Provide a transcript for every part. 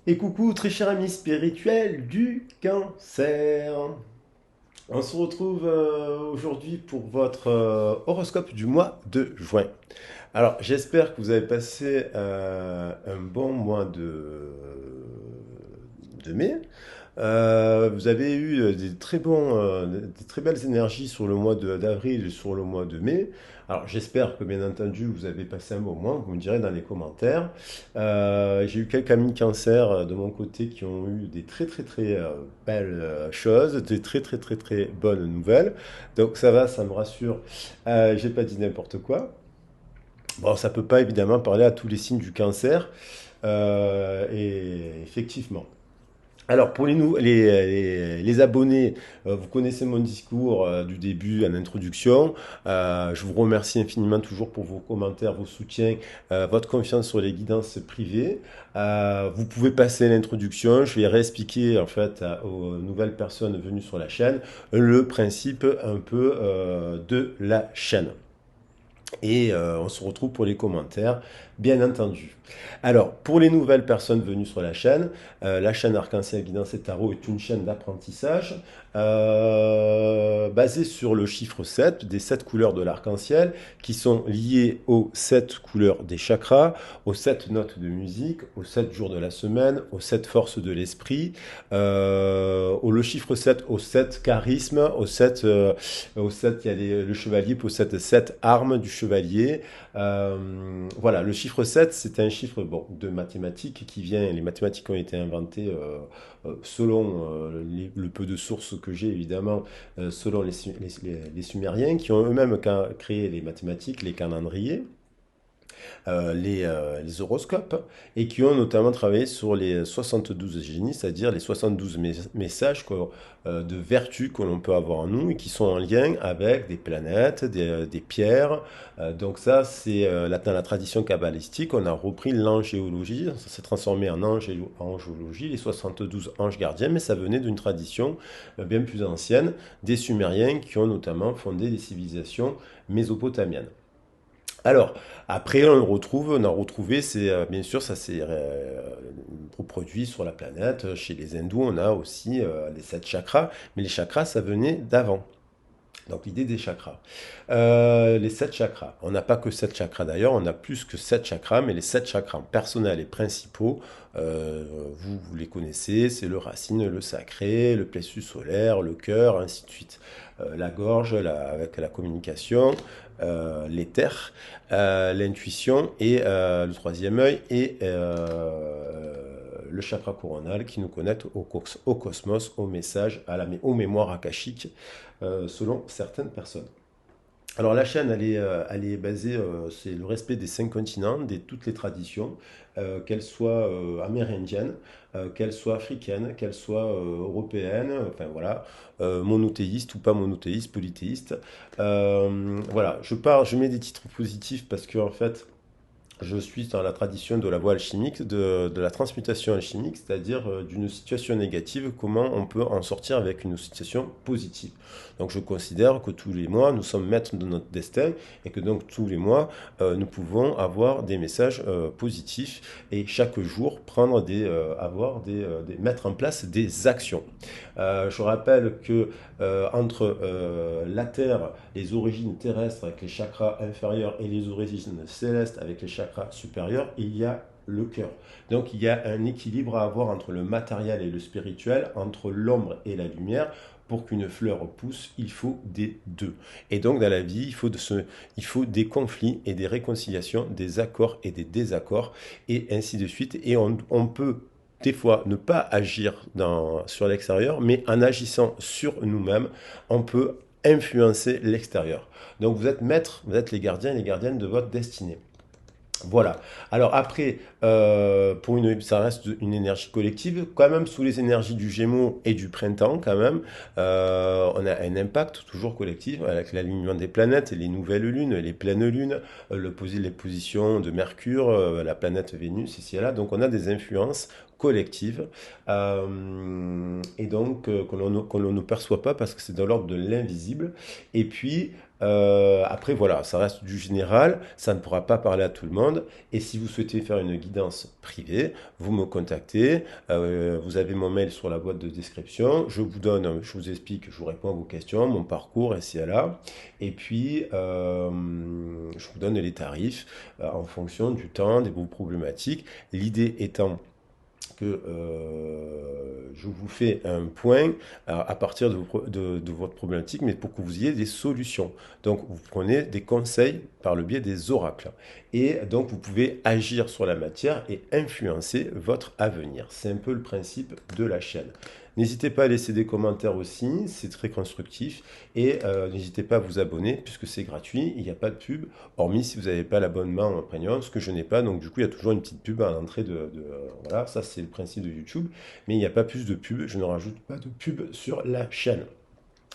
Et coucou, très cher ami spirituel du cancer. On se retrouve aujourd'hui pour votre horoscope du mois de juin. Alors, j'espère que vous avez passé un bon mois de mai. Vous avez eu des très belles énergies sur le mois d'avril et sur le mois de mai. Alors j'espère que bien entendu vous avez passé un bon mois, vous me direz dans les commentaires. J'ai eu quelques amis cancer de mon côté qui ont eu des très belles choses, des très bonnes nouvelles. Donc ça va, ça me rassure. J'ai pas dit n'importe quoi. Bon, ça peut pas évidemment parler à tous les signes du cancer. Et effectivement. Alors, pour les abonnés, vous connaissez mon discours du début en introduction. Je vous remercie infiniment toujours pour vos commentaires, vos soutiens, votre confiance sur les guidances privées. Vous pouvez passer l'introduction. Je vais réexpliquer en fait aux nouvelles personnes venues sur la chaîne le principe un peu de la chaîne. Et on se retrouve pour les commentaires, bien entendu. Alors, pour les nouvelles personnes venues sur la chaîne Arc-en-Ciel Guidance et Tarot est une chaîne d'apprentissage basée sur le chiffre 7, des 7 couleurs de l'arc-en-ciel, qui sont liées aux 7 couleurs des chakras, aux 7 notes de musique, aux 7 jours de la semaine, aux 7 forces de l'esprit, le chiffre 7, aux 7 charismes, au 7, il y a le chevalier possède 7 armes du chevalier. Voilà, le chiffre 7, c'est un chiffre bon, de mathématiques qui vient, les mathématiques ont été inventées selon le peu de sources que j'ai évidemment, selon les Sumériens qui ont eux-mêmes créé les mathématiques, les calendriers les horoscopes, et qui ont notamment travaillé sur les 72 génies, c'est-à-dire les 72 messages de vertus que l'on peut avoir en nous et qui sont en lien avec des planètes, des pierres. Donc ça, c'est dans la tradition kabbalistique, on a repris l'angéologie, ça s'est transformé en angeologie, les 72 anges gardiens, mais ça venait d'une tradition bien plus ancienne des Sumériens qui ont notamment fondé les civilisations mésopotamiennes. Alors, après, on a retrouvé, c'est bien sûr, ça s'est reproduit sur la planète. Chez les hindous, on a aussi les 7 chakras, mais les chakras, ça venait d'avant. Donc l'idée des chakras. Les 7 chakras. On n'a pas que 7 chakras d'ailleurs, on a plus que 7 chakras, mais les 7 chakras personnels et principaux, vous les connaissez, c'est le racine, le sacré, le plexus solaire, le cœur, ainsi de suite. La gorge avec la communication, l'éther, l'intuition et le troisième œil et le chakra coronal qui nous connecte au cosmos, au message, aux mémoires akashiques selon certaines personnes. Alors la chaîne, elle est basée, c'est le respect des 5 continents, de toutes les traditions, qu'elles soient amérindiennes, qu'elles soient africaines, qu'elles soient européennes, enfin voilà, monothéistes ou pas monothéistes, polythéistes. Voilà, je mets des titres positifs parce que en fait, je suis dans la tradition de la voie alchimique, de la transmutation alchimique, c'est-à-dire d'une situation négative, comment on peut en sortir avec une situation positive. Donc je considère que tous les mois, nous sommes maîtres de notre destin et que donc tous les mois, nous pouvons avoir des messages positifs et chaque jour mettre en place des actions. Je rappelle que entre la Terre, les origines terrestres avec les chakras inférieurs et les origines célestes avec les chakras supérieurs, il y a le cœur. Donc il y a un équilibre à avoir entre le matériel et le spirituel, entre l'ombre et la lumière. Pour qu'une fleur pousse, il faut des deux. Et donc dans la vie, il faut des conflits et des réconciliations, des accords et des désaccords, et ainsi de suite. Et on peut des fois ne pas agir sur l'extérieur, mais en agissant sur nous-mêmes, on peut influencer l'extérieur. Donc vous êtes maître, vous êtes les gardiens et les gardiennes de votre destinée. Voilà. Alors après, ça reste une énergie collective, quand même sous les énergies du Gémeaux et du Printemps, quand même, on a un impact toujours collectif avec l'alignement des planètes, les nouvelles lunes, les pleines lunes, les positions de Mercure, la planète Vénus, ici et là. Donc on a des influences collective et donc que l'on ne perçoit pas parce que c'est dans l'ordre de l'invisible. Et puis, après, voilà, ça reste du général, ça ne pourra pas parler à tout le monde. Et si vous souhaitez faire une guidance privée, vous me contactez. Vous avez mon mail sur la boîte de description. Je vous explique, je vous réponds à vos questions, mon parcours, ici et là. Et puis, je vous donne les tarifs en fonction du temps, de vos problématiques. L'idée étant que je vous fais un point à partir de votre problématique, mais pour que vous ayez des solutions. Donc, vous prenez des conseils par le biais des oracles. Et donc, vous pouvez agir sur la matière et influencer votre avenir. C'est un peu le principe de la chaîne. N'hésitez pas à laisser des commentaires aussi, c'est très constructif. Et n'hésitez pas à vous abonner puisque c'est gratuit, il n'y a pas de pub, hormis si vous n'avez pas l'abonnement en premium, ce que je n'ai pas. Donc du coup, il y a toujours une petite pub à l'entrée voilà, ça c'est le principe de YouTube. Mais il n'y a pas plus de pub, je ne rajoute pas de pub sur la chaîne.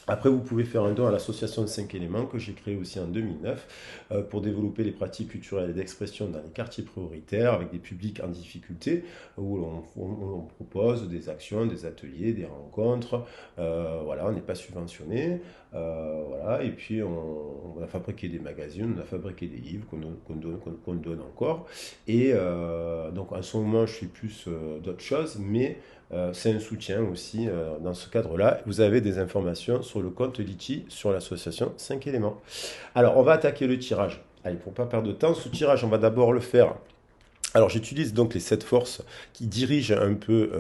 Après, vous pouvez faire un don à l'association de 5 éléments que j'ai créée aussi en 2009 pour développer les pratiques culturelles et d'expression dans les quartiers prioritaires avec des publics en difficulté où l'on propose des actions, des ateliers, des rencontres. Voilà, on n'est pas subventionné. Voilà, et puis on a fabriqué des magazines, on a fabriqué des livres qu'on donne encore. Et donc en ce moment, je fais plus d'autres choses, mais c'est un soutien aussi dans ce cadre-là. Vous avez des informations sur le compte Litchi sur l'association 5 éléments. Alors, on va attaquer le tirage. Allez, pour ne pas perdre de temps, ce tirage, on va d'abord le faire. Alors, j'utilise donc les 7 forces qui dirigent un peu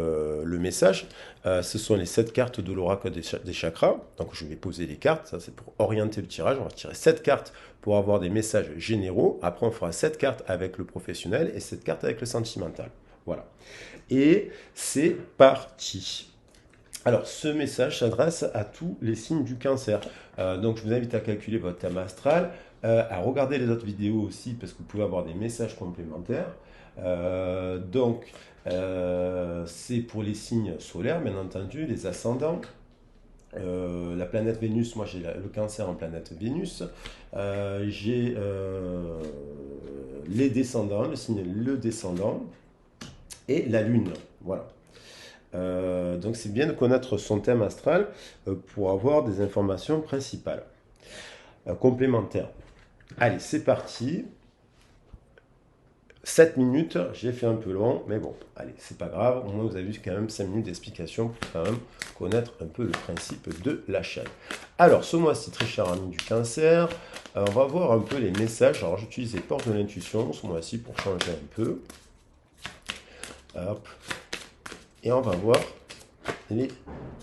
le message. Ce sont les 7 cartes de l'oracle des chakras. Donc, je vais poser les cartes. Ça, c'est pour orienter le tirage. On va tirer 7 cartes pour avoir des messages généraux. Après, on fera 7 cartes avec le professionnel et 7 cartes avec le sentimental. Voilà. Et c'est parti. Alors, ce message s'adresse à tous les signes du cancer. Donc, je vous invite à calculer votre thème astral, à regarder les autres vidéos aussi, parce que vous pouvez avoir des messages complémentaires. C'est pour les signes solaires, bien entendu, les ascendants. La planète Vénus, moi j'ai le cancer en planète Vénus. J'ai les descendants, le signe le descendant et la lune. Voilà. Donc c'est bien de connaître son thème astral pour avoir des informations principales, complémentaires. Allez, c'est parti. 7 minutes, j'ai fait un peu long, mais bon, allez, c'est pas grave. Au moins, vous avez vu quand même 5 minutes d'explication pour quand même connaître un peu le principe de la chaîne. Alors, ce mois-ci, très cher ami du cancer, on va voir un peu les messages. Alors, j'utilise les portes de l'intuition ce mois-ci pour changer un peu. Hop. Et on va voir les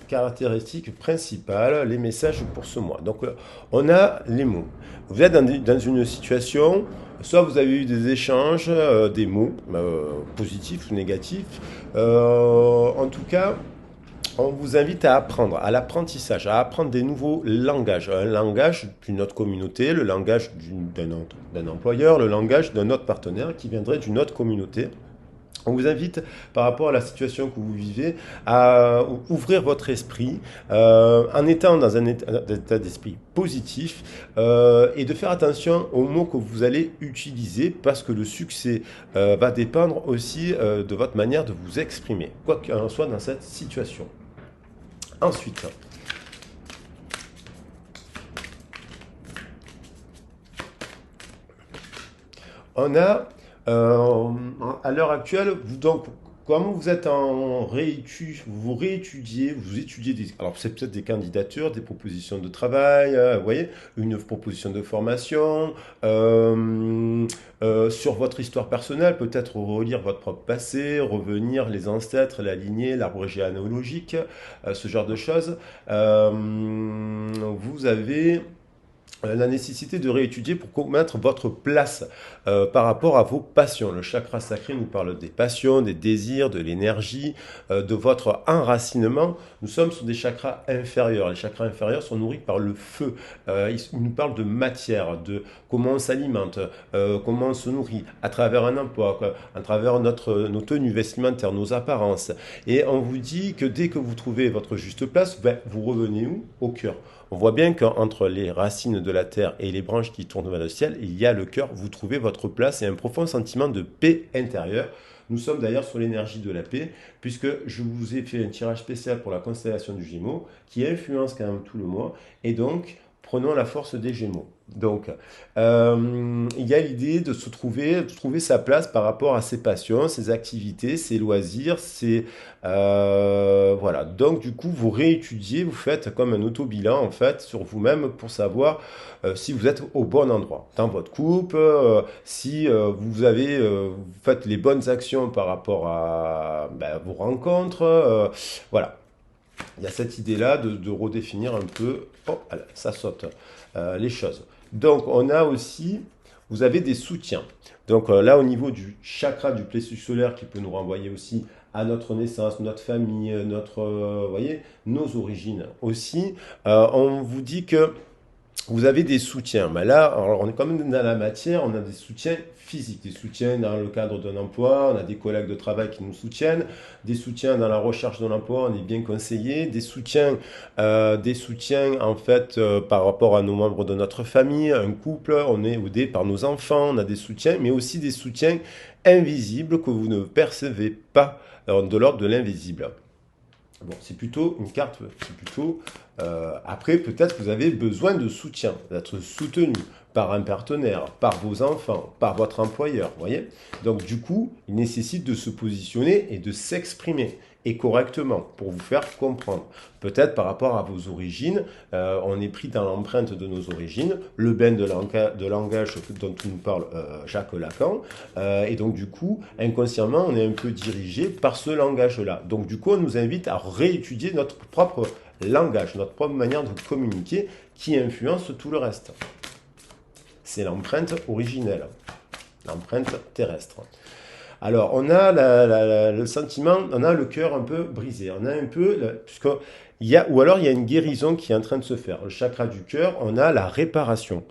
caractéristiques principales, les messages pour ce mois. Donc, on a les mots. Vous êtes dans une situation, soit vous avez eu des échanges, des mots positifs ou négatifs. En tout cas, on vous invite à apprendre, à l'apprentissage, à apprendre des nouveaux langages. Un langage d'une autre communauté, le langage d'un employeur, le langage d'un autre partenaire qui viendrait d'une autre communauté. On vous invite, par rapport à la situation que vous vivez, à ouvrir votre esprit en étant dans un état d'esprit positif et de faire attention aux mots que vous allez utiliser parce que le succès va dépendre aussi de votre manière de vous exprimer, quoi qu'il en soit dans cette situation. Ensuite, on a à l'heure actuelle, donc, comme vous êtes en vous réétudiez, vous étudiez alors c'est peut-être des candidatures, des propositions de travail, vous voyez, une proposition de formation, sur votre histoire personnelle, peut-être relire votre propre passé, revenir les ancêtres, la lignée, l'arbre généalogique, ce genre de choses. Vous avez la nécessité de réétudier pour connaître votre place par rapport à vos passions. Le chakra sacré nous parle des passions, des désirs, de l'énergie, de votre enracinement. Nous sommes sur des chakras inférieurs. Les chakras inférieurs sont nourris par le feu. Ils nous parlent de matière, de comment on s'alimente, comment on se nourrit, à travers un emploi, à travers nos tenues vestimentaires, nos apparences. Et on vous dit que dès que vous trouvez votre juste place, ben, vous revenez où? Au cœur. On voit bien qu'entre les racines de la terre et les branches qui tournent vers le ciel, il y a le cœur. Vous trouvez votre place et un profond sentiment de paix intérieure. Nous sommes d'ailleurs sur l'énergie de la paix, puisque je vous ai fait un tirage spécial pour la constellation du Gémeaux, qui influence quand même tout le mois. Et donc, prenons la force des Gémeaux. Donc, il y a l'idée de trouver sa place par rapport à ses passions, ses activités, ses loisirs, voilà. Donc, du coup, vous réétudiez, vous faites comme un auto-bilan, en fait, sur vous-même pour savoir si vous êtes au bon endroit dans votre couple, si vous faites les bonnes actions par rapport à ben, vos rencontres, voilà. Il y a cette idée-là de redéfinir un peu, oh, ça saute, les choses. Donc, on a aussi, vous avez des soutiens. Donc là, au niveau du chakra du plexus solaire, qui peut nous renvoyer aussi à notre naissance, notre famille, vous voyez, nos origines aussi, on vous dit que vous avez des soutiens. Mais là, alors on est quand même dans la matière, on a des soutiens physiques, des soutiens dans le cadre d'un emploi, on a des collègues de travail qui nous soutiennent, des soutiens dans la recherche de l'emploi, on est bien conseillé, des soutiens en fait par rapport à nos membres de notre famille, un couple, on est aidé par nos enfants, on a des soutiens, mais aussi des soutiens invisibles que vous ne percevez pas, de l'ordre de l'invisible. Bon, c'est plutôt une carte, c'est plutôt... après, peut-être que vous avez besoin de soutien, d'être soutenu par un partenaire, par vos enfants, par votre employeur, vous voyez. Donc, du coup, il nécessite de se positionner et de s'exprimer, et correctement, pour vous faire comprendre. Peut-être par rapport à vos origines, on est pris dans l'empreinte de nos origines, le bain de langage dont nous parle Jacques Lacan, et donc du coup, inconsciemment, on est un peu dirigé par ce langage-là. Donc du coup, on nous invite à réétudier notre propre langage, notre propre manière de communiquer qui influence tout le reste. C'est l'empreinte originelle, l'empreinte terrestre. Alors, on a le sentiment, on a le cœur un peu brisé, on a un peu, ou alors il y a une guérison qui est en train de se faire. Le chakra du cœur, on a la réparation.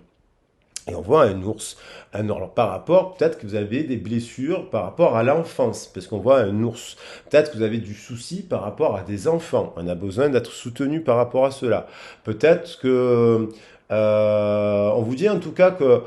Et on voit un ours. Alors, par rapport, peut-être que vous avez des blessures par rapport à l'enfance, parce qu'on voit un ours. Peut-être que vous avez du souci par rapport à des enfants. On a besoin d'être soutenu par rapport à cela. Peut-être que, on vous dit en tout cas que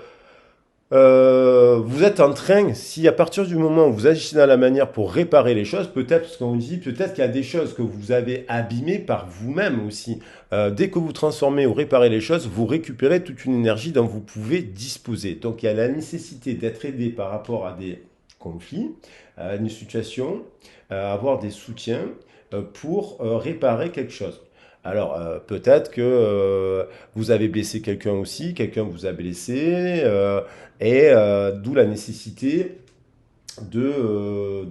vous êtes en train, si à partir du moment où vous agissez dans la manière pour réparer les choses, peut-être, parce qu'on dit, peut-être qu'il y a des choses que vous avez abîmées par vous-même aussi. Dès que vous transformez ou réparez les choses, vous récupérez toute une énergie dont vous pouvez disposer. Donc il y a la nécessité d'être aidé par rapport à des conflits, à une situation, avoir des soutiens pour réparer quelque chose. Alors, peut-être que vous avez blessé quelqu'un aussi, quelqu'un vous a blessé, d'où la nécessité de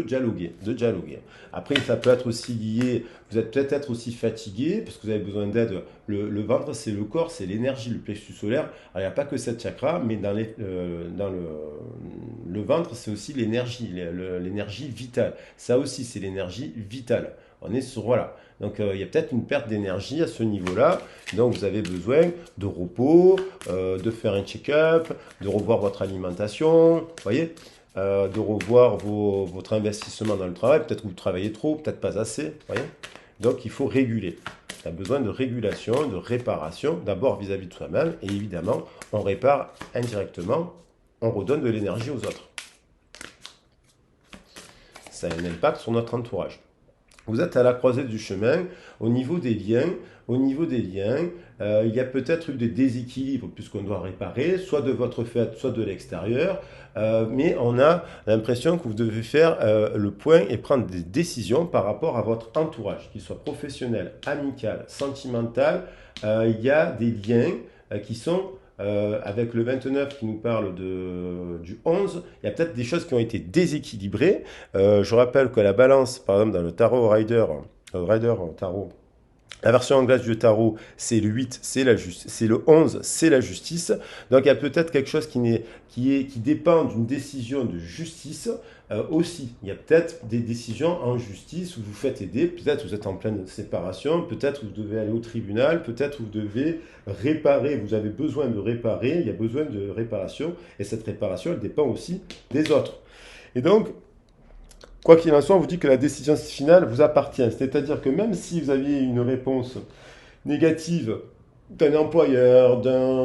dialoguer, de dialoguer. Après, ça peut être aussi lié, vous êtes peut-être aussi fatigué, parce que vous avez besoin d'aide. Le ventre, c'est le corps, c'est l'énergie, le plexus solaire. Alors, il n'y a pas que cette chakra, mais dans le ventre, c'est aussi l'énergie, l'énergie vitale. Ça aussi, c'est l'énergie vitale. On est sur, voilà. Donc, il y a peut-être une perte d'énergie à ce niveau-là. Donc, vous avez besoin de repos, de faire un check-up, de revoir votre alimentation, vous voyez, de revoir votre investissement dans le travail. Peut-être que vous travaillez trop, peut-être pas assez, vous voyez. Donc, il faut réguler. Il y a besoin de régulation, de réparation, d'abord vis-à-vis de soi-même. Et évidemment, on répare indirectement, on redonne de l'énergie aux autres. Ça a un impact sur notre entourage. Vous êtes à la croisée du chemin, au niveau des liens, il y a peut-être eu des déséquilibres puisqu'on doit réparer, soit de votre fait, soit de l'extérieur, mais on a l'impression que vous devez faire le point et prendre des décisions par rapport à votre entourage, qu'il soit professionnel, amical, sentimental. Il y a des liens qui sont avec le 29 qui nous parle du 11, il y a peut-être des choses qui ont été déséquilibrées. Je rappelle que la balance, par exemple, dans le tarot Rider tarot, la version anglaise du tarot, c'est le 8, c'est le 11, c'est la justice. Donc il y a peut-être quelque chose qui dépend d'une décision de justice aussi. Il y a peut-être des décisions en justice où vous faites aider, peut-être vous êtes en pleine séparation, peut-être vous devez aller au tribunal, peut-être vous devez réparer, vous avez besoin de réparer, il y a besoin de réparation, et cette réparation, elle dépend aussi des autres. Et donc, quoi qu'il en soit, on vous dit que la décision finale vous appartient. C'est-à-dire que même si vous aviez une réponse négative d'un employeur,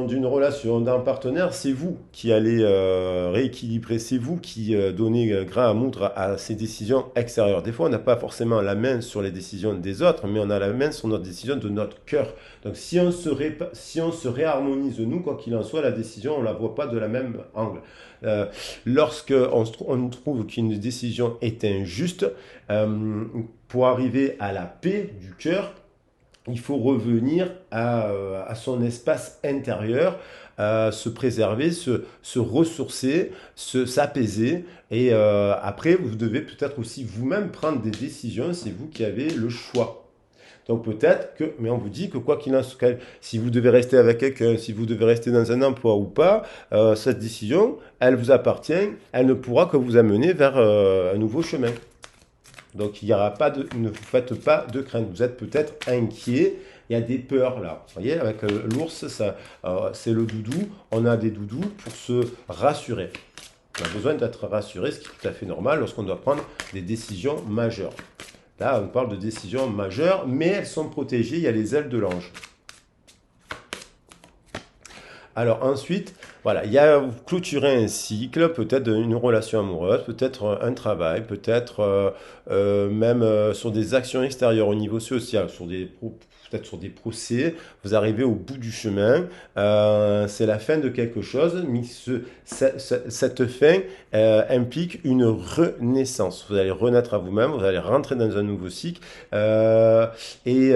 d'une relation, d'un partenaire, c'est vous qui allez rééquilibrer, c'est vous qui donnez grain à moudre à ces décisions extérieures. Des fois, on n'a pas forcément la main sur les décisions des autres, mais on a la main sur notre décision de notre cœur. Donc, si on se réharmonise, nous, quoi qu'il en soit, la décision, on ne la voit pas de la même angle. Euh, on trouve qu'une décision est injuste, pour arriver à la paix du cœur, il faut revenir à son espace intérieur, se préserver, se ressourcer, s'apaiser. Et après, vous devez peut-être aussi vous-même prendre des décisions, c'est vous qui avez le choix. Donc peut-être que, mais on vous dit que quoi qu'il en soit, si vous devez rester avec quelqu'un, si vous devez rester dans un emploi ou pas, cette décision, elle vous appartient, elle ne pourra que vous amener vers un nouveau chemin. Donc il n'y aura pas de, ne vous faites pas de crainte. Vous êtes peut-être inquiet. Il y a des peurs là. Vous voyez, avec l'ours, c'est le doudou. On a des doudous pour se rassurer. On a besoin d'être rassuré, ce qui est tout à fait normal lorsqu'on doit prendre des décisions majeures. Là, on parle de décisions majeures, mais elles sont protégées. Il y a les ailes de l'ange. Alors ensuite, voilà, il y a vous clôturer un cycle, peut-être une relation amoureuse, peut-être un travail, peut-être même sur des actions extérieures au niveau social, peut-être sur des procès. Vous arrivez au bout du chemin, c'est la fin de quelque chose, mais cette fin implique une renaissance. Vous allez renaître à vous-même, vous allez rentrer dans un nouveau cycle, et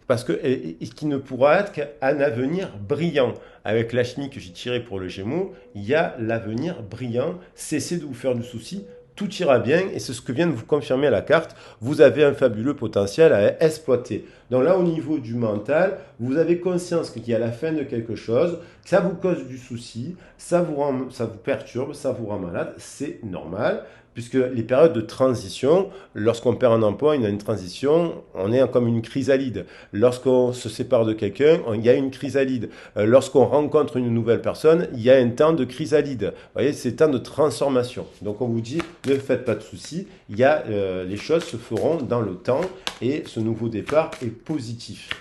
parce que et qui ne pourra être qu'un avenir brillant. Avec l'alchimie que j'ai tirée pour le Gémeaux, il y a l'avenir brillant. Cessez de vous faire du souci. Tout ira bien et c'est ce que vient de vous confirmer la carte. Vous avez un fabuleux potentiel à exploiter. Donc là, au niveau du mental, vous avez conscience qu'il y a la fin de quelque chose, que ça vous cause du souci, ça vous perturbe, ça vous rend malade. C'est normal. Puisque les périodes de transition, lorsqu'on perd un emploi, il y a une transition, on est comme une chrysalide. Lorsqu'on se sépare de quelqu'un, il y a une chrysalide. Lorsqu'on rencontre une nouvelle personne, il y a un temps de chrysalide. Vous voyez, c'est un temps de transformation. Donc on vous dit, ne faites pas de soucis, les choses se feront dans le temps et ce nouveau départ est positif.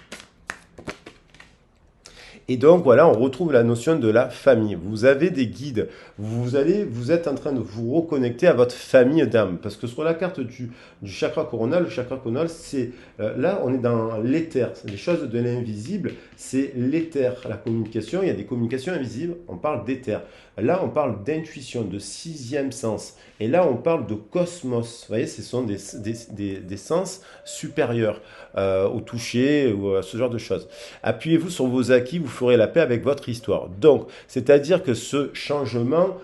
Et donc voilà, on retrouve la notion de la famille. Vous avez des guides. Vous êtes en train de vous reconnecter à votre famille d'âme. Parce que sur la carte du chakra coronal, le chakra coronal, c'est là, on est dans l'éther. Les choses de l'invisible, c'est l'éther. La communication, il y a des communications invisibles, on parle d'éther. Là, on parle d'intuition, de sixième sens. Et là, on parle de cosmos. Vous voyez, ce sont des sens supérieurs au toucher ou à ce genre de choses. Appuyez-vous sur vos acquis, vous ferez la paix avec votre histoire. Donc, c'est-à-dire que ce changement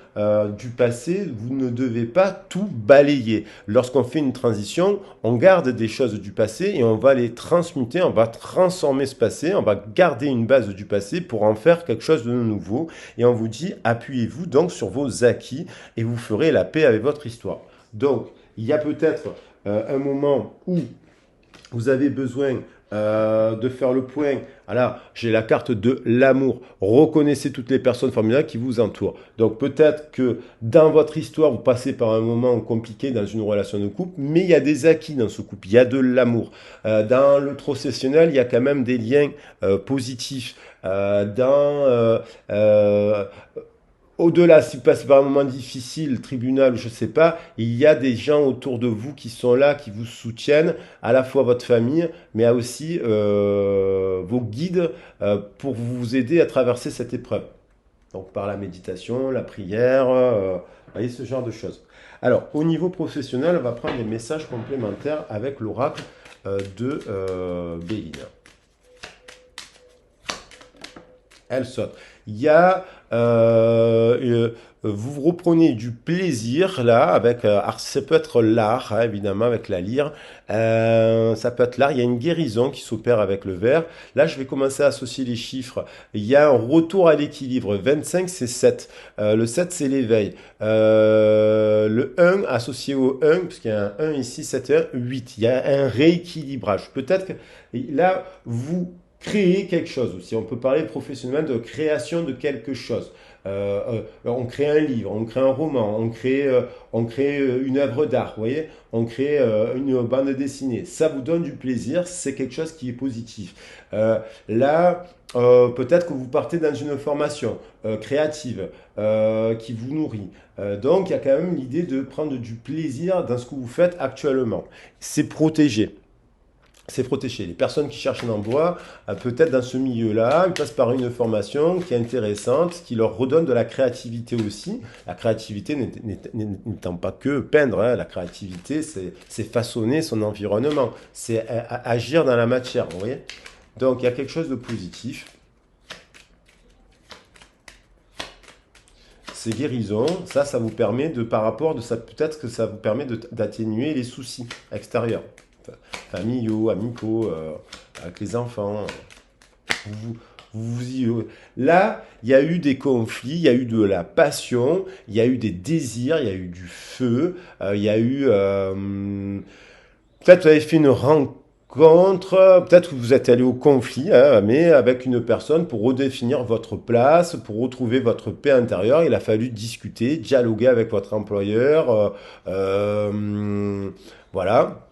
du passé, vous ne devez pas tout balayer. Lorsqu'on fait une transition, on garde des choses du passé et on va les transmuter, on va transformer ce passé, on va garder une base du passé pour en faire quelque chose de nouveau. Et on vous dit, appuyez-vous donc sur vos acquis et vous ferez la paix avec votre histoire. Donc, il y a peut-être un moment où vous avez besoin de faire le point. Alors, j'ai la carte de l'amour. Reconnaissez toutes les personnes formidables qui vous entourent. Donc, peut-être que dans votre histoire, vous passez par un moment compliqué dans une relation de couple, mais il y a des acquis dans ce couple. Il y a de l'amour. Dans le processionnel, il y a quand même des liens positifs. Au-delà, si vous passez par un moment difficile, tribunal, je ne sais pas, il y a des gens autour de vous qui sont là, qui vous soutiennent, à la fois votre famille, mais aussi vos guides pour vous aider à traverser cette épreuve. Donc par la méditation, la prière, vous voyez ce genre de choses. Alors, au niveau professionnel, on va prendre des messages complémentaires avec l'oracle de Béline. Elle saute. Il y a, vous reprenez du plaisir là avec, ça peut être l'art, hein, évidemment avec la lyre, ça peut être l'art. Il y a une guérison qui s'opère avec le verre. Là, je vais commencer à associer les chiffres. Il y a un retour à l'équilibre. 25, c'est 7. Le 7, c'est l'éveil. Le 1 associé au 1, parce qu'il y a un 1 ici, 7 et 1, 8. Il y a un rééquilibrage. Peut-être que là, vous créer quelque chose aussi. On peut parler professionnellement de création de quelque chose. on crée un livre, on crée un roman, on crée une œuvre d'art, vous voyez, on crée une bande dessinée. Ça vous donne du plaisir, c'est quelque chose qui est positif. Là, peut-être que vous partez dans une formation créative qui vous nourrit. Donc, il y a quand même l'idée de prendre du plaisir dans ce que vous faites actuellement. C'est protégé. C'est protégé. Les personnes qui cherchent un emploi, peut-être dans ce milieu-là, ils passent par une formation qui est intéressante, qui leur redonne de la créativité aussi. La créativité n'étant pas que peindre, hein. La créativité, c'est façonner son environnement, c'est agir dans la matière, vous voyez. Donc il y a quelque chose de positif. C'est guérison, ça vous permet de, par rapport de ça, peut-être que ça vous permet d'atténuer les soucis extérieurs, familiaux, amicaux, avec les enfants. Vous, là, il y a eu des conflits, il y a eu de la passion, il y a eu des désirs, il y a eu du feu, il y a eu... peut-être vous avez fait une rencontre, peut-être que vous êtes allé au conflit, hein, mais avec une personne pour redéfinir votre place, pour retrouver votre paix intérieure. Il a fallu discuter, dialoguer avec votre employeur. Voilà.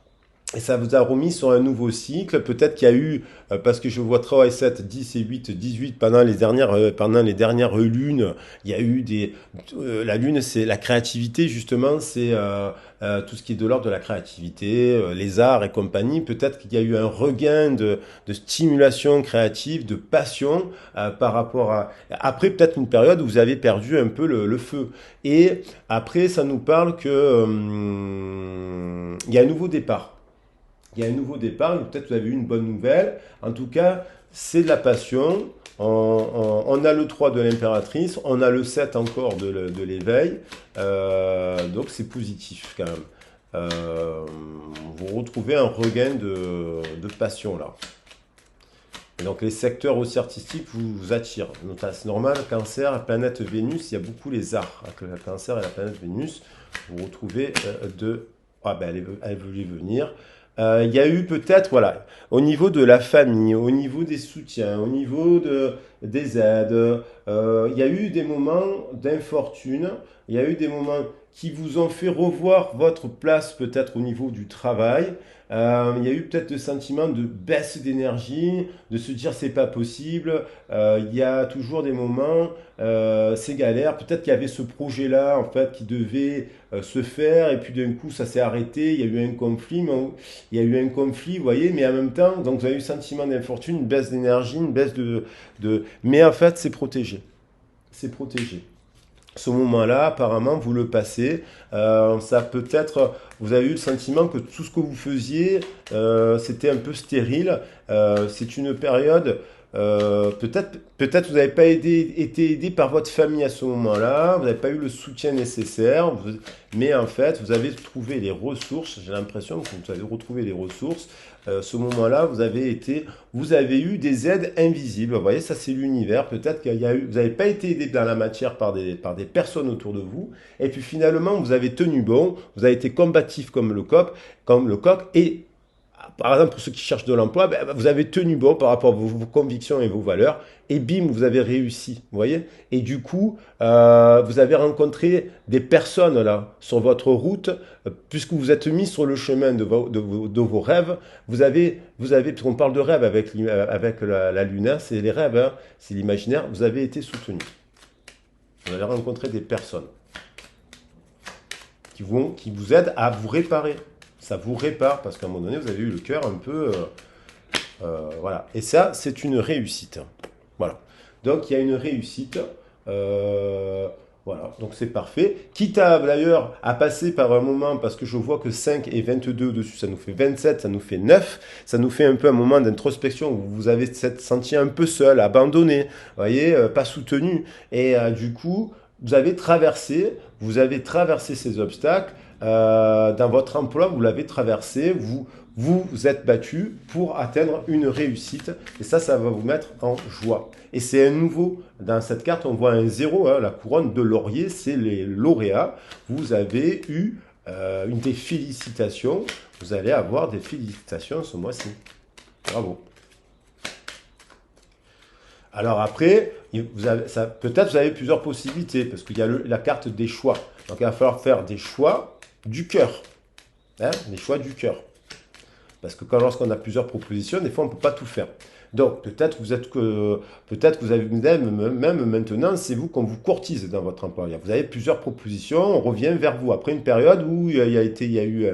Et ça vous a remis sur un nouveau cycle. Peut-être qu'il y a eu, parce que je vois 3 et 7, 10 et 8, 18, pendant les dernières lunes, il y a eu des... la lune, c'est la créativité, justement, c'est tout ce qui est de l'ordre de la créativité, les arts et compagnie. Peut-être qu'il y a eu un regain de stimulation créative, de passion par rapport à... Après, peut-être une période où vous avez perdu un peu le feu. Et après, ça nous parle que il y a un nouveau départ. Il y a un nouveau départ, peut-être vous avez eu une bonne nouvelle. En tout cas, c'est de la passion. On a le 3 de l'impératrice, on a le 7 encore de l'éveil. Donc c'est positif quand même. Vous retrouvez un regain de passion là. Et donc les secteurs aussi artistiques vous attirent. C'est normal, Cancer, la planète Vénus, il y a beaucoup les arts. Avec le Cancer et la planète Vénus, vous retrouvez de... Ah ben elle veut venir. Il y a eu peut-être, voilà, au niveau de la famille, au niveau des soutiens, au niveau des aides, il y a eu des moments d'infortune, il y a eu des moments qui vous ont fait revoir votre place peut-être au niveau du travail. Il y a eu peut-être le sentiment de baisse d'énergie, de se dire c'est pas possible. Il y a toujours des moments, c'est galère. Peut-être qu'il y avait ce projet-là en fait qui devait se faire et puis d'un coup ça s'est arrêté. Il y a eu un conflit, il y a eu un conflit, vous voyez, mais en même temps, donc vous avez eu le sentiment d'infortune, une baisse d'énergie, une baisse mais en fait c'est protégé. C'est protégé. Ce moment-là, apparemment, vous le passez. Ça peut-être, vous avez eu le sentiment que tout ce que vous faisiez, c'était un peu stérile. C'est une période, peut-être vous n'avez pas été aidé par votre famille à ce moment-là, vous n'avez pas eu le soutien nécessaire, mais en fait, vous avez trouvé les ressources. J'ai l'impression que vous avez retrouvé les ressources. Ce moment-là, vous avez eu des aides invisibles. Vous voyez, ça c'est l'univers. Peut-être qu'il y a eu, vous n'avez pas été aidé dans la matière par des personnes autour de vous. Et puis finalement, vous avez tenu bon. Vous avez été combatif comme le coq. Et par exemple, pour ceux qui cherchent de l'emploi, ben, vous avez tenu bon par rapport à vos convictions et vos valeurs, et bim, vous avez réussi, vous voyez. Et du coup, vous avez rencontré des personnes là sur votre route, puisque vous êtes mis sur le chemin de vos rêves. Puisqu'on parle de rêve avec la lune, c'est les rêves, hein, c'est l'imaginaire. Vous avez été soutenu. Vous allez rencontrer des personnes qui vous aident à vous réparer. Ça vous répare parce qu'à un moment donné, vous avez eu le cœur un peu... voilà. Et ça, c'est une réussite. Voilà. Donc, il y a une réussite. Voilà. Donc, c'est parfait. Quitte à, d'ailleurs, à passer par un moment, parce que je vois que 5 et 22 dessus, ça nous fait 27, ça nous fait 9. Ça nous fait un peu un moment d'introspection où vous avez senti un peu seul, abandonné, vous voyez, pas soutenu. Et du coup, vous avez traversé ces obstacles. Dans votre emploi, vous l'avez traversé, vous êtes battu pour atteindre une réussite. Et ça va vous mettre en joie. Et c'est un nouveau, dans cette carte, on voit un 0, hein, la couronne de laurier, c'est les lauréats. Vous avez eu des félicitations. Vous allez avoir des félicitations ce mois-ci. Bravo. Alors après, peut-être vous avez plusieurs possibilités, parce qu'il y a la carte des choix. Donc il va falloir faire des choix du cœur. Hein, des choix du cœur. Parce que lorsqu'on a plusieurs propositions, des fois on ne peut pas tout faire. Donc peut-être que vous avez même maintenant, c'est vous qu'on vous courtise dans votre emploi. Vous avez plusieurs propositions, on revient vers vous. Après une période où il y a eu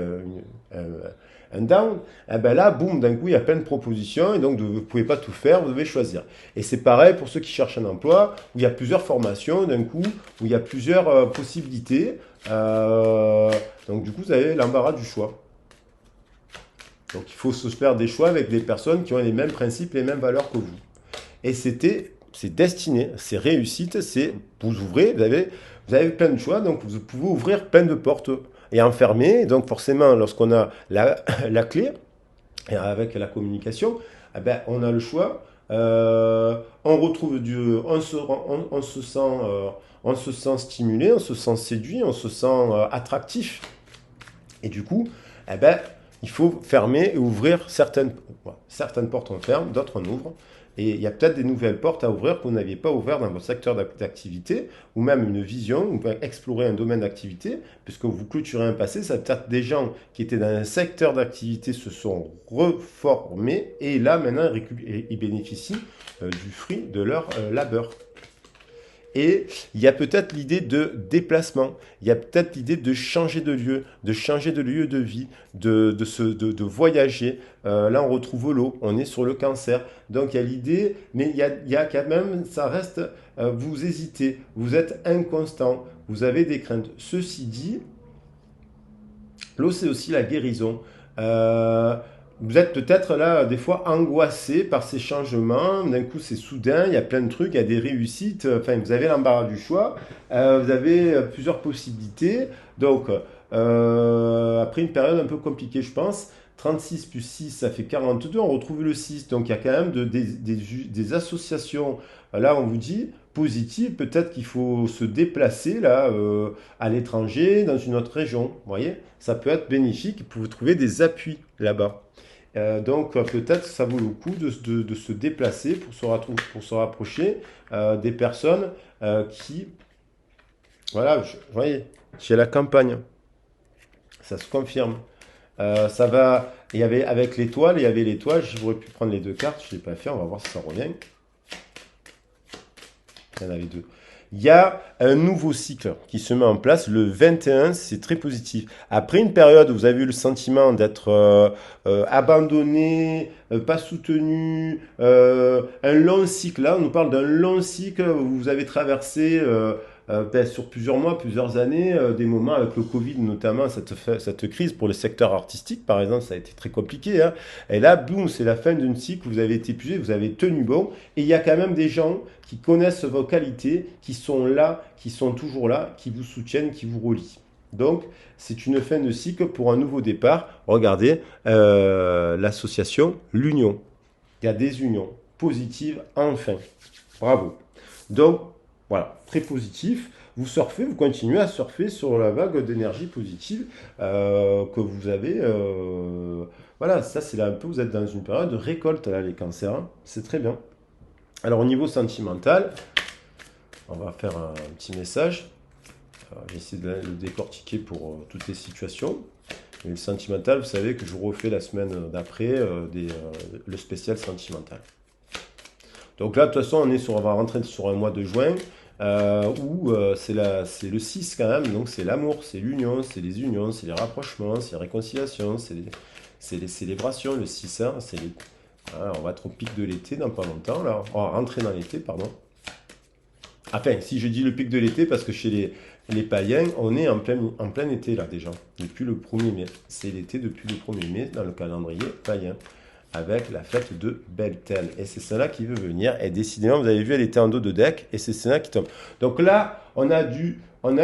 un down, eh ben là, boum, d'un coup, il y a plein de propositions et donc vous ne pouvez pas tout faire, vous devez choisir. Et c'est pareil pour ceux qui cherchent un emploi, où il y a plusieurs formations d'un coup, où il y a plusieurs possibilités. Donc du coup, vous avez l'embarras du choix. Donc il faut se faire des choix avec des personnes qui ont les mêmes principes, les mêmes valeurs que vous. Et c'est destiné, c'est réussite, c'est vous ouvrez, vous avez plein de choix, donc vous pouvez ouvrir plein de portes et enfermer. Donc forcément, lorsqu'on a la clé, et avec la communication, eh ben, on a le choix. On retrouve on se sent stimulé, on se sent séduit, on se sent attractif. Et du coup, eh ben, il faut fermer et ouvrir certaines portes on ferme, d'autres on ouvre. Et il y a peut-être des nouvelles portes à ouvrir que vous n'aviez pas ouvert dans votre secteur d'activité, ou même une vision, ou explorer un domaine d'activité, puisque vous clôturez un passé, ça peut-être des gens qui étaient dans un secteur d'activité se sont reformés, et là maintenant ils bénéficient du fruit de leur labeur. Et il y a peut-être l'idée de déplacement, il y a peut-être l'idée de changer de lieu, de changer de lieu de vie, de voyager. Là, on retrouve l'eau, on est sur le cancer. Donc, il y a l'idée, mais il y a quand même, ça reste, vous hésitez, vous êtes inconstant, vous avez des craintes. Ceci dit, l'eau, c'est aussi la guérison. Euh, Vous êtes peut-être là, des fois, angoissé par ces changements. D'un coup, c'est soudain, il y a plein de trucs, il y a des réussites. Enfin, vous avez l'embarras du choix. Vous avez plusieurs possibilités. Donc, après une période un peu compliquée, je pense, 36 plus 6, ça fait 42. On retrouve le 6. Donc, il y a quand même des associations. Là, on vous dit positives. Peut-être qu'il faut se déplacer là, à l'étranger, dans une autre région. Vous voyez, ça peut être bénéfique pour vous trouver des appuis là-bas. Donc peut-être que ça vaut le coup de se déplacer pour se rapprocher des personnes qui, voilà, vous voyez, chez la campagne, ça se confirme. Ça va, il y avait avec l'étoile, il y avait l'étoile, j'aurais pu prendre les deux cartes, je ne l'ai pas fait, on va voir si ça revient. Il y en avait deux. Il y a un nouveau cycle qui se met en place. Le 21, c'est très positif. Après une période où vous avez eu le sentiment d'être abandonné, pas soutenu, un long cycle, là, on nous parle d'un long cycle où vous avez traversé sur plusieurs mois, plusieurs années, des moments avec le Covid notamment, cette crise pour le secteur artistique, par exemple, ça a été très compliqué. Hein. Et là, boum, c'est la fin d'un cycle, vous avez été épuisé, vous avez tenu bon. Et il y a quand même des gens qui connaissent vos qualités, qui sont là, qui sont toujours là, qui vous soutiennent, qui vous relient. Donc, c'est une fin de cycle pour un nouveau départ. Regardez l'association, l'union. Il y a des unions positives, enfin. Bravo. Donc, voilà, très positif. Vous surfez, vous continuez à surfer sur la vague d'énergie positive que vous avez. Voilà, ça c'est là un peu, vous êtes dans une période de récolte, là, les cancers. Hein. C'est très bien. Alors, au niveau sentimental, on va faire un petit message. J'essaie de le décortiquer pour toutes les situations. Et le sentimental, vous savez que je refais la semaine d'après le spécial sentimental. Donc là, de toute façon, on va rentrer sur un mois de juin où c'est le 6 quand même. Donc c'est l'amour, c'est l'union, c'est les unions, c'est les rapprochements, c'est les réconciliations, c'est les célébrations. Le 6, hein, voilà, on va être au pic de l'été dans pas longtemps. Là. On va rentrer dans l'été, pardon. Enfin, si je dis le pic de l'été, parce que chez les païens, on est en plein été là déjà, depuis le 1er mai. C'est l'été depuis le 1er mai dans le calendrier païen, avec la fête de Beltane. Et c'est cela qui veut venir. Et décidément, vous avez vu, elle était en dos de deck, et c'est cela qui tombe. Donc là, on a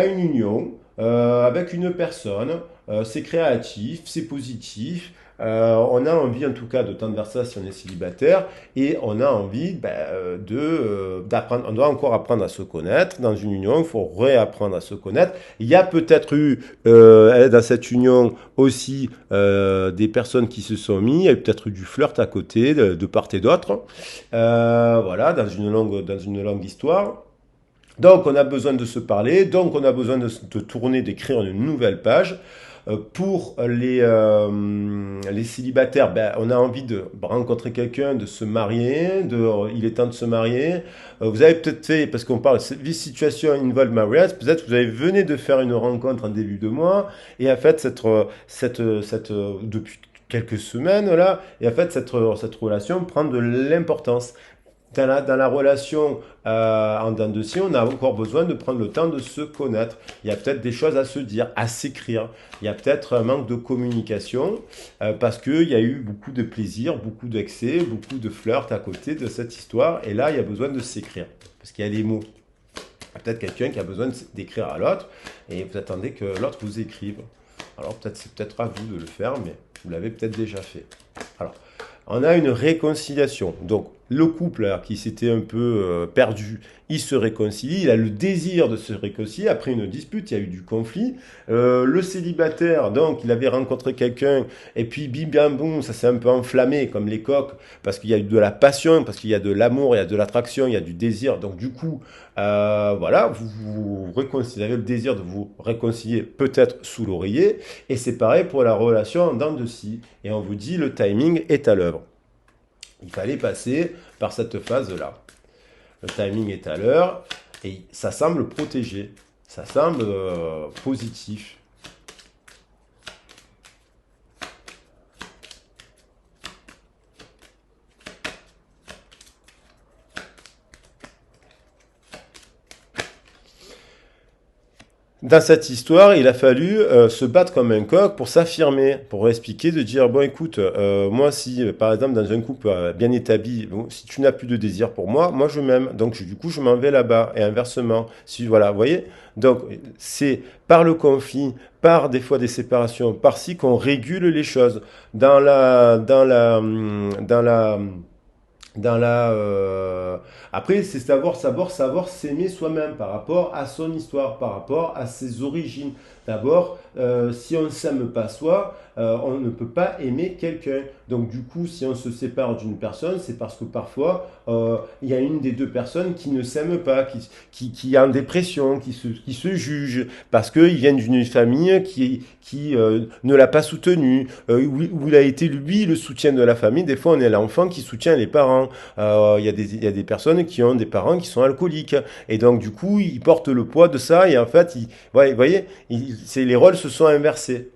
une union avec une personne. c'est créatif, c'est positif. On a envie en tout cas de tendre vers ça si on est célibataire et on a envie d'apprendre. On doit encore apprendre à se connaître. Dans une union, il faut réapprendre à se connaître. Il y a peut-être eu dans cette union aussi des personnes qui se sont mis. Il y a peut-être eu du flirt à côté de part et d'autre. Voilà, dans une longue histoire. Donc on a besoin de se parler, donc on a besoin de tourner, d'écrire une nouvelle page. Pour les célibataires, ben, on a envie de rencontrer quelqu'un, de se marier, il est temps de se marier. Vous avez peut-être fait, parce qu'on parle de situation involved marriage, peut-être vous avez venu de faire une rencontre en début de mois, et en fait, depuis quelques semaines, là, et en fait, cette relation prend de l'importance. Dans la relation en dents de scie, on a encore besoin de prendre le temps de se connaître. Il y a peut-être des choses à se dire, à s'écrire. Il y a peut-être un manque de communication parce qu'il y a eu beaucoup de plaisir, beaucoup d'excès, beaucoup de flirt à côté de cette histoire. Et là, il y a besoin de s'écrire parce qu'il y a les mots. Il y a peut-être quelqu'un qui a besoin d'écrire à l'autre et vous attendez que l'autre vous écrive. Alors peut-être c'est peut-être à vous de le faire, mais vous l'avez peut-être déjà fait. Alors, on a une réconciliation. Donc, le couple là, qui s'était un peu perdu, il se réconcilie. Il a le désir de se réconcilier. Après une dispute, il y a eu du conflit. Le célibataire, donc, il avait rencontré quelqu'un. Et puis, bim, bam, boum, ça s'est un peu enflammé comme les coques. Parce qu'il y a eu de la passion, parce qu'il y a de l'amour, il y a de l'attraction, il y a du désir. Donc, du coup, voilà, vous réconciliez, vous avez le désir de vous réconcilier peut-être sous l'oreiller. Et c'est pareil pour la relation en dents de scie. Et on vous dit, le timing est à l'œuvre. Il fallait passer par cette phase-là. Le timing est à l'heure et ça semble protégé, ça semble positif. Dans cette histoire, il a fallu se battre comme un coq pour s'affirmer, pour expliquer, de dire, bon écoute, moi si par exemple dans un couple bien établi, bon, si tu n'as plus de désir pour moi, moi je m'aime, donc du coup je m'en vais là-bas, et inversement, si voilà, vous voyez, donc c'est par le conflit, par des fois des séparations, par-ci qu'on régule les choses. Dans la dans la Après c'est savoir s'aimer soi-même par rapport à son histoire, par rapport à ses origines. D'abord, si on ne s'aime pas soi, on ne peut pas aimer quelqu'un. Donc du coup, si on se sépare d'une personne, c'est parce que parfois il y a une des deux personnes qui ne s'aime pas, qui est en dépression, qui se juge parce qu'ils viennent d'une famille qui ne l'a pas soutenu, où il a été lui le soutien de la famille. Des fois, on est l'enfant qui soutient les parents. Il y a des personnes qui ont des parents qui sont alcooliques. Et donc, du coup, ils portent le poids de ça. Et en fait, ouais, vous voyez, les rôles se sont inversés.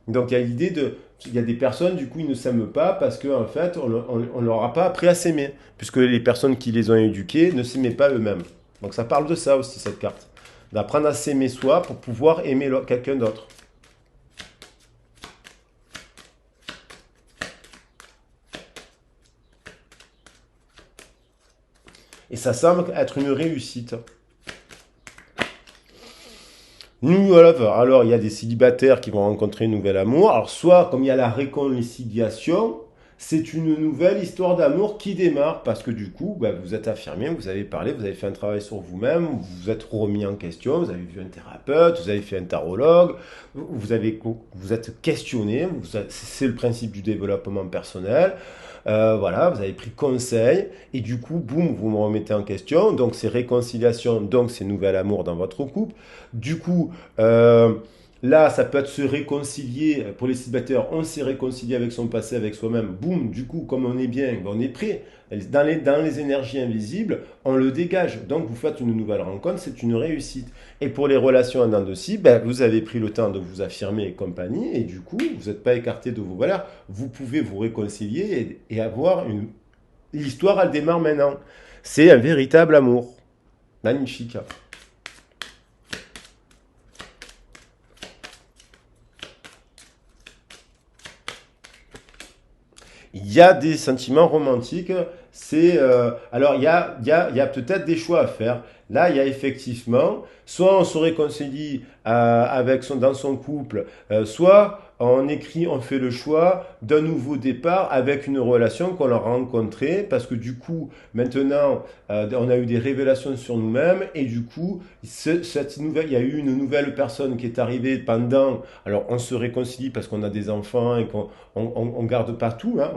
Donc, il y a l'idée de... Il y a des personnes, du coup, ils ne s'aiment pas parce qu'en en fait, on ne leur a pas appris à s'aimer. Puisque les personnes qui les ont éduqués ne s'aimaient pas eux-mêmes. Donc, ça parle de ça aussi, cette carte. D'apprendre à s'aimer soi pour pouvoir aimer quelqu'un d'autre. Et ça semble être une réussite. Nous, voilà, alors il y a des célibataires qui vont rencontrer un nouvel amour. Alors soit, comme il y a la réconciliation, c'est une nouvelle histoire d'amour qui démarre parce que du coup, bah, vous êtes affirmé, vous avez parlé, vous avez fait un travail sur vous-même, vous vous êtes remis en question, vous avez vu un thérapeute, vous avez fait un tarologue, vous êtes questionné, c'est le principe du développement personnel. Voilà, vous avez pris conseil et du coup, boum, vous me remettez en question. Donc c'est réconciliation, donc c'est nouvel amour dans votre couple. Du coup, là, ça peut être se réconcilier. Pour les célibataires, on s'est réconcilié avec son passé, avec soi-même. Boum, du coup, comme on est bien, on est prêt. Dans les énergies invisibles, on le dégage. Donc, vous faites une nouvelle rencontre, c'est une réussite. Et pour les relations en dents de scie, ben, vous avez pris le temps de vous affirmer et compagnie. Et du coup, vous n'êtes pas écarté de vos valeurs. Vous pouvez vous réconcilier et avoir une... L'histoire, elle démarre maintenant. C'est un véritable amour. Magnifique. Il y a des sentiments romantiques, Alors, il y a peut-être des choix à faire. Là, il y a effectivement, soit on se réconcilie dans son couple, soit on écrit, on fait le choix d'un nouveau départ avec une relation qu'on a rencontrée, parce que du coup, maintenant, on a eu des révélations sur nous-mêmes, et du coup, il y a eu une nouvelle personne qui est arrivée pendant. Alors, on se réconcilie parce qu'on a des enfants et qu'on garde pas tout, hein,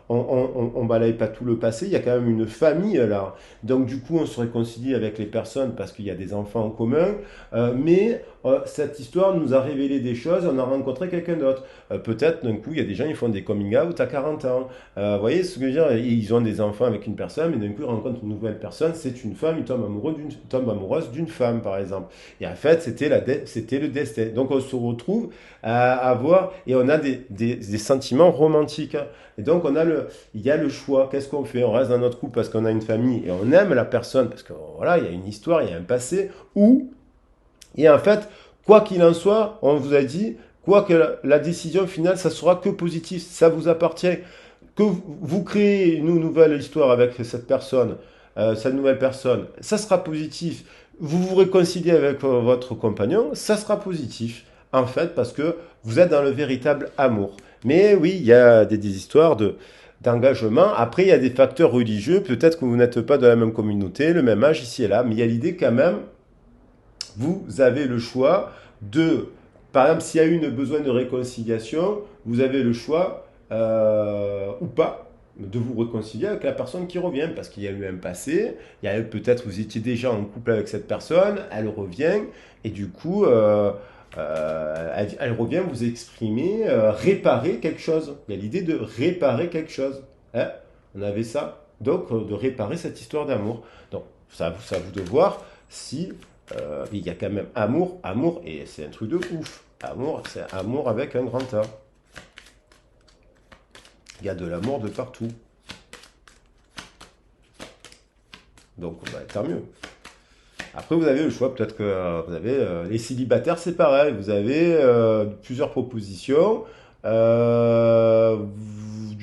on balaye pas tout le passé. Il y a quand même une famille là. Donc, du coup, on se réconcilie avec les personnes parce qu'il y a des enfants en commun. Mais cette histoire nous a révélé des choses, on a rencontré quelqu'un d'autre. Peut-être d'un coup, il y a des gens qui font des coming out à 40 ans. Vous voyez ce que je veux dire? Ils ont des enfants avec une personne, mais d'un coup, ils rencontrent une nouvelle personne, c'est une femme, ils tombent amoureuse d'une femme, par exemple. Et en fait, c'était le destin. Donc, on se retrouve à avoir, et on a des sentiments romantiques, hein. Et donc, il y a le choix. Qu'est-ce qu'on fait? On reste dans notre couple parce qu'on a une famille et on aime la personne parce que voilà, il y a une histoire, il y a un passé, ou et en fait, quoi qu'il en soit, on vous a dit, quoi que la décision finale, ça sera que positif, ça vous appartient. Que vous créez une nouvelle histoire avec cette nouvelle personne, ça sera positif. Vous vous réconciliez avec votre compagnon, ça sera positif. En fait, parce que vous êtes dans le véritable amour. Mais oui, il y a des histoires d'engagement. Après, il y a des facteurs religieux. Peut-être que vous n'êtes pas de la même communauté, le même âge ici et là. Mais il y a l'idée quand même vous avez le choix de, par exemple, s'il y a eu un besoin de réconciliation, vous avez le choix ou pas de vous réconcilier avec la personne qui revient, parce qu'il y a eu un passé, il y a peut-être vous étiez déjà en couple avec cette personne, elle revient, et du coup, elle revient vous exprimer, réparer quelque chose. Il y a l'idée de réparer quelque chose. Hein. On avait ça. Donc, de réparer cette histoire d'amour. Donc, ça à vous de voir si il y a quand même amour, amour, et c'est un truc de ouf. Amour, c'est amour avec un grand A. Il y a de l'amour de partout. Donc, bah, tant mieux. Après, vous avez le choix. Peut-être que vous avez les célibataires, c'est pareil. Vous avez plusieurs propositions. Du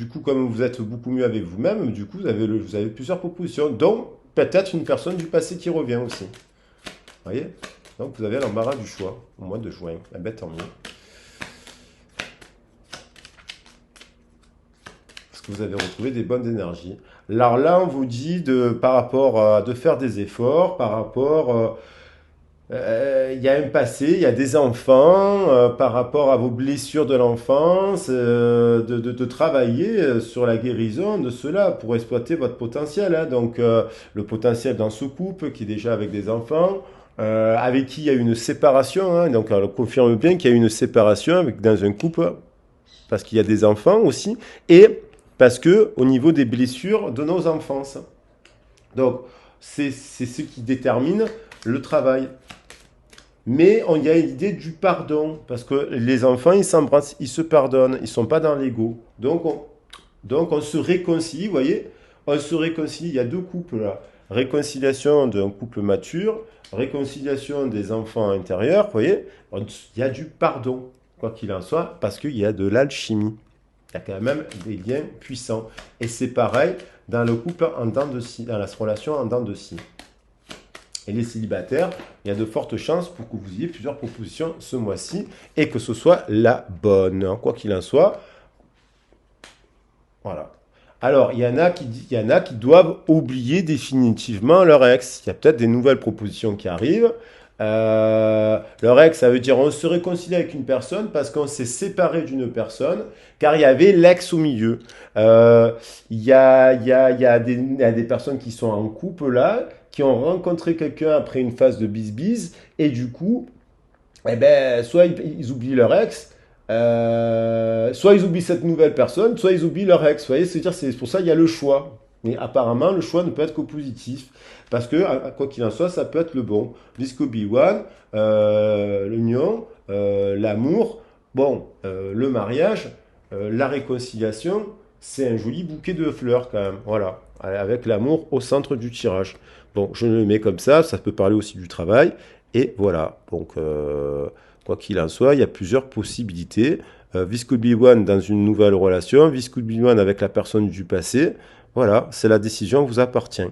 coup, comme vous êtes beaucoup mieux avec vous-même, du coup, vous avez plusieurs propositions, dont peut-être une personne du passé qui revient aussi. Vous voyez? Donc vous avez l'embarras du choix au mois de juin. Ah ben tant mieux. Parce que vous avez retrouvé des bonnes énergies. Alors là, on vous dit par rapport de faire des efforts, par rapport, il y a un passé, il y a des enfants, par rapport à vos blessures de l'enfance, de travailler sur la guérison de cela pour exploiter votre potentiel, hein. Donc le potentiel dans ce couple qui est déjà avec des enfants, avec qui il y a eu une séparation, hein. Donc on confirme bien qu'il y a eu une séparation dans un couple parce qu'il y a des enfants aussi et parce que au niveau des blessures de nos enfances. Donc c'est ce qui détermine le travail. Mais il y a l'idée du pardon, parce que les enfants, ils s'embrassent, ils se pardonnent, ils ne sont pas dans l'ego. Donc on se réconcilie, vous voyez, on se réconcilie, il y a deux couples là. Réconciliation d'un couple mature, réconciliation des enfants intérieurs, vous voyez, il y a du pardon, quoi qu'il en soit, parce qu'il y a de l'alchimie. Il y a quand même des liens puissants. Et c'est pareil dans le couple en dents de scie, dans la relation en dents de scie. Et les célibataires, il y a de fortes chances pour que vous ayez plusieurs propositions ce mois-ci et que ce soit la bonne. Quoi qu'il en soit, voilà. Alors, il y en a qui doivent oublier définitivement leur ex. Il y a peut-être des nouvelles propositions qui arrivent. Leur ex, ça veut dire on se réconcilie avec une personne parce qu'on s'est séparé d'une personne, car il y avait l'ex au milieu. Il y a des personnes qui sont en couple là, qui ont rencontré quelqu'un après une phase de bis-bis, et du coup, eh ben, soit ils oublient leur ex, soit ils oublient cette nouvelle personne, soit ils oublient leur ex. Vous voyez, c'est-à-dire, c'est pour ça qu'il y a le choix. Mais apparemment, le choix ne peut être que positif. Parce que, quoi qu'il en soit, ça peut être le bon. Disco B1, l'union, l'amour, bon, le mariage, la réconciliation, c'est un joli bouquet de fleurs quand même. Voilà, avec l'amour au centre du tirage. Bon, je le mets comme ça peut parler aussi du travail. Et voilà, donc quoi qu'il en soit, il y a plusieurs possibilités. Visco B1 dans une nouvelle relation, Visco B1 avec la personne du passé. Voilà, c'est la décision vous appartient.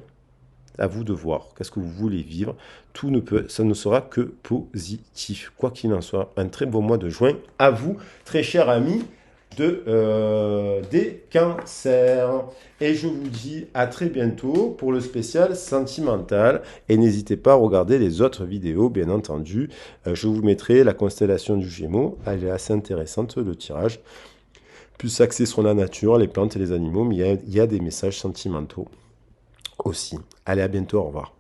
À vous de voir. Qu'est-ce que vous voulez vivre? Tout ne peut, ça ne sera que positif. Quoi qu'il en soit, un très beau mois de juin à vous, très cher ami des cancers. Et je vous dis à très bientôt pour le spécial sentimental. Et n'hésitez pas à regarder les autres vidéos, bien entendu. Je vous mettrai la constellation du Gémeaux. Elle est assez intéressante, le tirage. Plus axé sur la nature, les plantes et les animaux, mais il y a des messages sentimentaux aussi. Allez, à bientôt, au revoir.